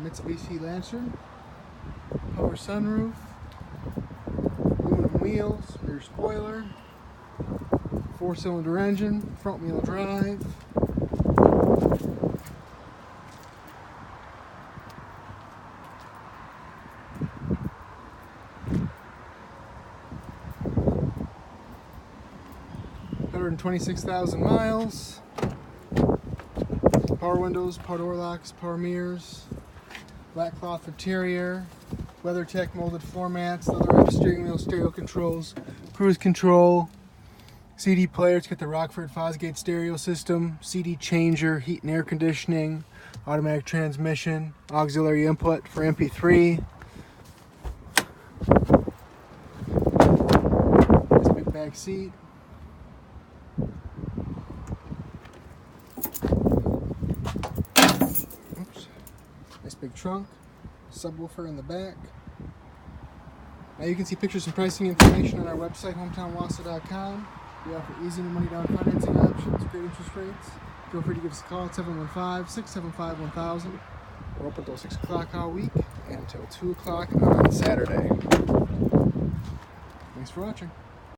Mitsubishi Lancer, power sunroof, aluminum wheels, rear spoiler, 4-cylinder engine, front wheel drive. $126,000 miles. Power windows, power door locks, power mirrors, black cloth interior, WeatherTech molded floor mats, leather wrapped steering wheel, stereo controls, cruise control, CD player to get the Rockford Fosgate stereo system, CD changer, heat and air conditioning, automatic transmission, auxiliary input for MP3. This big back seat. Oops. Nice big trunk, subwoofer in the back. Now you can see pictures and pricing information on our website, hometownwausau.com. We offer easy and money down financing options, great interest rates. Feel free to give us a call at 715-675-1000. We're open until 6 o'clock all week and until 2 o'clock on Saturday. Thanks for watching.